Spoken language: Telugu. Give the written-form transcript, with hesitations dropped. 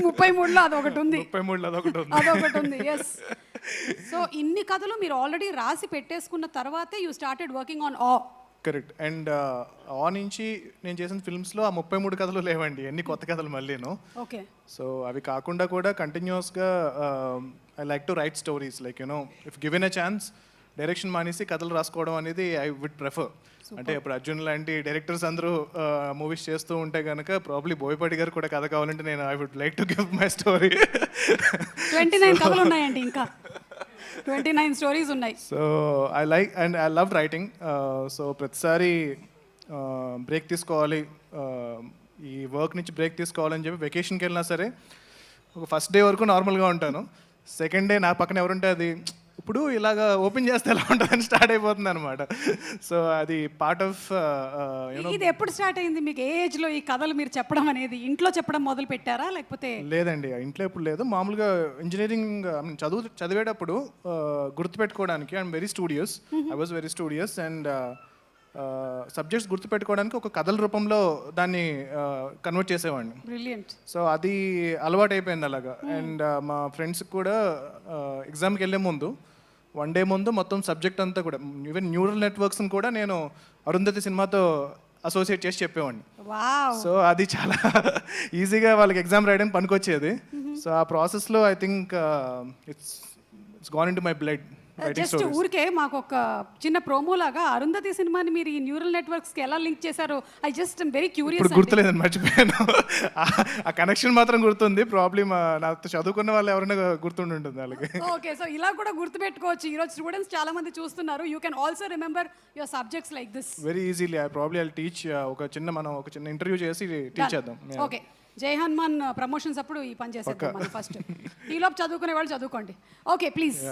33లో అదొకటి ఉంది. 33లో అదొకటి ఉంది. ఎస్. సో ఇన్ని కథలు మీరు ఆల్రెడీ రాసి పెట్టేసుకున్న తర్వాతే యూ స్టార్టెడ్ వర్కింగ్ ఆన్ ఆ. కరెక్ట్. అండ్ ఆ నుంచి నేను చేసిన ఫిల్మ్స్లో ఆ 33 కథలు లేవండి, ఎన్ని కొత్త కథలు మళ్ళీను. ఓకే. సో అవి కాకుండా కూడా కంటిన్యూస్గా I like to right stories, like you know if given a chance direction మానేసి కథలు రాసుకోవడం అనేది ఐ వుడ్ ప్రిఫర్. అంటే ఇప్పుడు అర్జున్ లాంటి డైరెక్టర్స్ అందరూ మూవీస్ చేస్తూ ఉంటే కనుక ప్రాబ్లీ బోయపాటి గారు కూడా కథ కావాలంటే నేను I would like to give my story. 29 కథలు ఉన్నాయండి, ఇంకా 29 స్టోరీస్ ఉన్నాయి. So I like and I love writing. So ప్రతిసారి బ్రేక్ తీసుకోవాలి, ఈ వర్క్ నుంచి బ్రేక్ తీసుకోవాలని చెప్పి వెకేషన్కి వెళ్ళినా సరే ఒక ఫస్ట్ డే వరకు నార్మల్గా ఉంటాను. సెకండ్ డే నా పక్కన ఎవరుంటే అది ఇప్పుడు ఇలాగా ఓపెన్ చేస్తే ఎలా ఉంటుందని స్టార్ట్ అయిపోతుంది అనమాట. సో అది పార్ట్ ఆఫ్. ఇది ఎప్పుడు స్టార్ట్ అయింది మీకు? ఏ ఏజ్లో ఈ కథలు మీరు చెప్పడం అనేది? ఇంట్లో చెప్పడం మొదలు పెట్టారా లేకపోతే? లేదండి, ఇంట్లో ఎప్పుడు లేదు. మామూలుగా ఇంజనీరింగ్ చదివేటప్పుడు గుర్తుపెట్టుకోవడానికి I'm very studious, I was very studious. And subjects గుర్తుపెట్టుకోవడానికి ఒక కథల రూపంలో దాన్ని కన్వర్ట్ చేసేవాడిని. బ్రిలియంట్. సో అది అలవాటు అయిపోయింది అలాగా. అండ్ మా ఫ్రెండ్స్కి కూడా ఎగ్జామ్కి వెళ్ళే ముందు 1 డే ముందు మొత్తం సబ్జెక్ట్ అంతా కూడా, ఈవెన్ న్యూరల్ నెట్వర్క్స్ని కూడా నేను అరుంధతి సినిమాతో అసోసియేట్ చేసి చెప్పేవాడిని. సో అది చాలా ఈజీగా వాళ్ళకి ఎగ్జామ్ రాయడానికి పనికొచ్చేది. సో ఆ ప్రాసెస్లో I think it's gone in to my blood. Just ఊరికే మాకు ఒక చిన్న ప్రోమో లాగా అరుంధతి సినిమాని మీరు ఈ న్యూరల్ నెట్వర్క్స్ కి ఎలా లింక్ చేశారో ఐ జస్ట్ వెరీ క్యూరియస్. ఇప్పుడు గుర్తులేదని మర్చిపోయాను, ఆ కనెక్షన్ మాత్రం గుర్తుంది. ప్రాబ్లమ్ నాతో చదువుకున్న వాళ్ళు ఎవరైనా గుర్తుండి ఉంటుంది వాళ్ళకి. ఓకే, సో ఇలా కూడా గుర్తుపెట్టుకోవచ్చు. ఈరోజు స్టూడెంట్స్ చాలా మంది చూస్తున్నారు. You can also remember your subjects like this very easily. I teach మనం ఒక చిన్న ఇంటర్వ్యూ చేసి టీచ్ చేద్దాం. ఓకే, జై హనుమాన్ ప్రమోషన్స్ అప్పుడు ఈ పని చేసేద్దాం మనం ఫస్ట్. ఈలోపు చదువుకునే వాళ్ళు చదువుకోండి. Okay, please.